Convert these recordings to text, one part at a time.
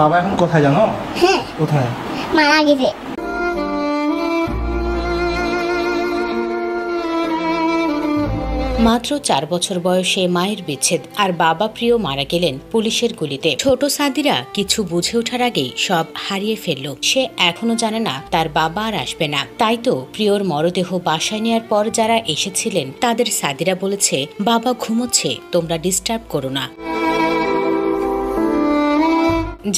বাবা এখন কোথায় জানো? হ্যাঁ, কোথায়? মারা গেছে। মাত্র 4 বছর বয়সে মায়ের বিচ্ছেদ আর বাবা প্রিয় মারা গেলেন পুলিশের গুলিতে। ছোট সাদিরা কিছু বুঝে ওঠার আগেই সব হারিয়ে ফেলল। সে এখনো জানে না তার বাবা আর আসবে না। তাই তো প্রিয়র মরদেহ বাসায় নেওয়ার পর যারা এসেছিলেন তাদের সাদিরা বলেছে, বাবা ঘুমোচ্ছে, তোমরা ডিস্টার্ব করো না।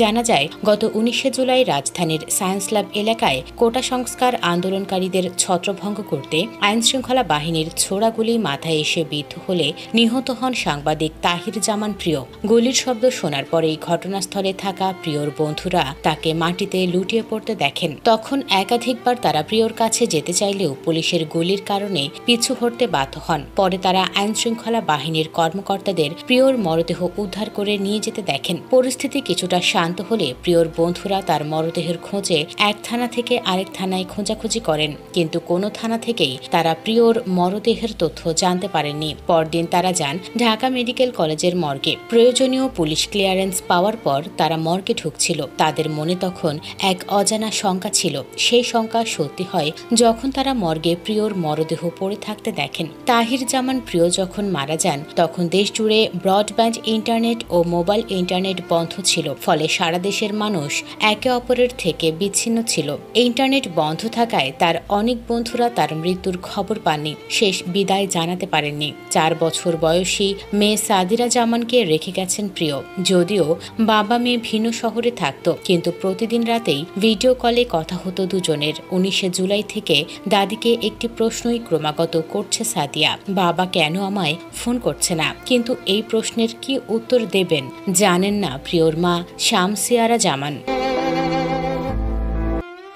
জানা যায়, গত 19 জুলাই রাজধানীর সায়েন্স ল্যাব এলাকায় কোটা সংস্কার আন্দোলনকারীদের ছত্রভঙ্গ করতে আইনশৃঙ্খলা বাহিনীর ছোড়া গুলি মাথায় এসে বিদ্ধ হলে নিহত হন সাংবাদিক তাহির জামান প্রিয়। গুলির শব্দ শোনার পরেই ঘটনাস্থলে থাকা প্রিয়র বন্ধুরা তাকে মাটিতে লুটিয়ে পড়তে দেখেন। তখন একাধিকবার তারা প্রিয়র কাছে যেতে চাইলেও পুলিশের গুলির কারণে পিছু হটতে বাধ্য হন। পরে তারা আইনশৃঙ্খলা বাহিনীর কর্মকর্তাদের প্রিয়র মরদেহ উদ্ধার করে নিয়ে যেতে দেখেন। পরিস্থিতি কিছুটা শান্ত হলে প্রিয়র বন্ধুরা তার মরদেহের খোঁজে এক থানা থেকে আরেক থানায় খোঁজাখুঁজি করেন, কিন্তু কোনো থানা থেকেই তারা প্রিয়র মরদেহের তথ্য জানতে পারেননি। পরদিন তারা যান ঢাকা মেডিকেল কলেজের মর্গে। প্রয়োজনীয় পুলিশ ক্লিয়ারেন্স পাওয়ার পর তারা মর্গে ঢুকছিল। তাদের মনে তখন এক অজানা শঙ্কা ছিল। সেই শঙ্কা সত্যি হয় যখন তারা মর্গে প্রিয়র মরদেহ পড়ে থাকতে দেখেন। তাহির জামান প্রিয় যখন মারা যান তখন দেশ জুড়ে ব্রডব্যান্ড ইন্টারনেট ও মোবাইল ইন্টারনেট বন্ধ ছিল, ফলে সারা দেশের মানুষ একে অপরের থেকে বিচ্ছিন্ন ছিল। ইন্টারনেট বন্ধ থাকায় তার অনেক বন্ধুরা তার মৃত্যুর খবর পাননি, শেষ বিদায় জানাতে পারেননি। 4 বছর বয়সী মেয়ে সাদিরা জামানকে রেখে গেছেন প্রিয়। যদিও বাবা মেয়ে ভিন্ন শহরে থাকত, কিন্তু প্রতিদিন রাতেই ভিডিও কলে কথা হতো দুজনের। 19 জুলাই থেকে দাদিকে একটি প্রশ্নই ক্রমাগত করছে সাদিয়া, বাবা কেন আমায় ফোন করছে না? কিন্তু এই প্রশ্নের কি উত্তর দেবেন জানেন না প্রিয়র মা শামসিয়ারা জামান।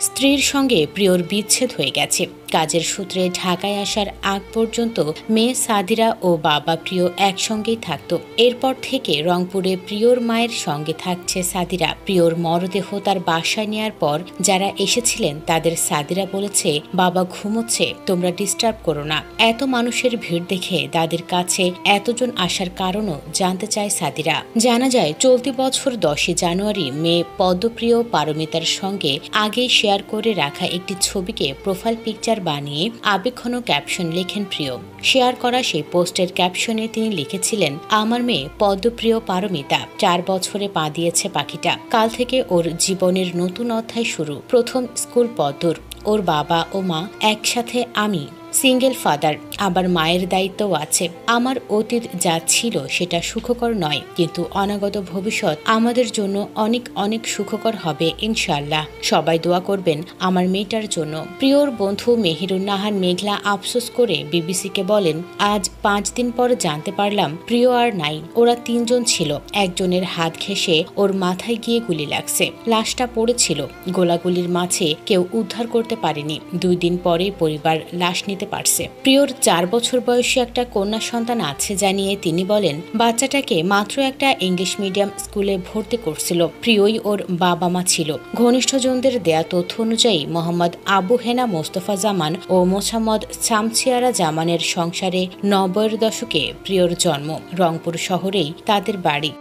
স্ত্রীর সঙ্গে প্রিয়র বিচ্ছেদ হয়ে গেছে। কাজের সূত্রে ঢাকায় আসার আগ পর্যন্ত মেয়ে সাদিরা ও বাবা প্রিয় একসঙ্গেই থাকত। এরপর থেকে রংপুরে প্রিয়র মায়ের সঙ্গে থাকছে সাদিরা। প্রিয়র মরদেহ তার বাসায় নেওয়ার পর যারা এসেছিলেন তাদের সাদিরা বলেছে, বাবা ঘুমোচ্ছে, তোমরা ডিস্টার্ব করো না। এত মানুষের ভিড় দেখে দাদির কাছে এতজন আসার কারণও জানতে চায় সাদিরা। জানা যায়, চলতি বছর 10 জানুয়ারি মেয়ে পদ্মপ্রিয় পারমিতার সঙ্গে আগেই শেয়ার করে রাখা একটি ছবিকে প্রোফাইল পিকচার বানিয়ে আবেগঘন ক্যাপশন লেখেন প্রিয়। শেয়ার করা সেই পোস্টের ক্যাপশনে তিনি লিখেছিলেন, আমার মেয়ে পদ্মপ্রিয় পারমিতা 4 বছরে পা দিয়েছে পাখিটা। কাল থেকে ওর জীবনের নতুন অধ্যায় শুরু। প্রথম স্কুল পদ্মর। ওর বাবা ও মা একসাথে। আমি সিঙ্গেল ফাদার, আবার মায়ের দায়িত্বও আছে। আমার অতীত যা ছিল সেটা সুখকর নয়, কিন্তু অনাগত ভবিষ্যৎ আমাদের জন্য অনেক অনেক সুখকর হবে ইনশাআল্লাহ। সবাই দোয়া করবেন আমার মেয়েটার জন্য। প্রিয়র বন্ধু মেহেরুন নাহার মেঘলা আফসোস করে বিবিসিকে বলেন, আজ 5 দিন পর জানতে পারলাম প্রিয় আর নাই। ওরা 3 জন ছিল। একজনের হাত ঘেঁষে ওর মাথায় গিয়ে গুলি লাগছে, লাশটা পড়েছিল। গোলাগুলির মাঝে কেউ উদ্ধার করতে পারেনি। 2 দিন পরে পরিবার লাশ নিতে পারছে। প্রিয়র 4 বছর বয়সী একটা কন্যা সন্তান আছে জানিয়ে তিনি বলেন, বাচ্চাটাকে মাত্র একটা ইংলিশ মিডিয়াম স্কুলে ভর্তি করছিল। প্রিয়ই ওর বাবা মা ছিল। ঘনিষ্ঠজনদের দেয়া তথ্য অনুযায়ী মোহাম্মদ আবু হেনা মোস্তফা জামান ও মোসাম্মদ শামসিয়ারা জামানের সংসারে 90-এর দশকে প্রিয়র জন্ম। রংপুর শহরেই তাদের বাড়ি।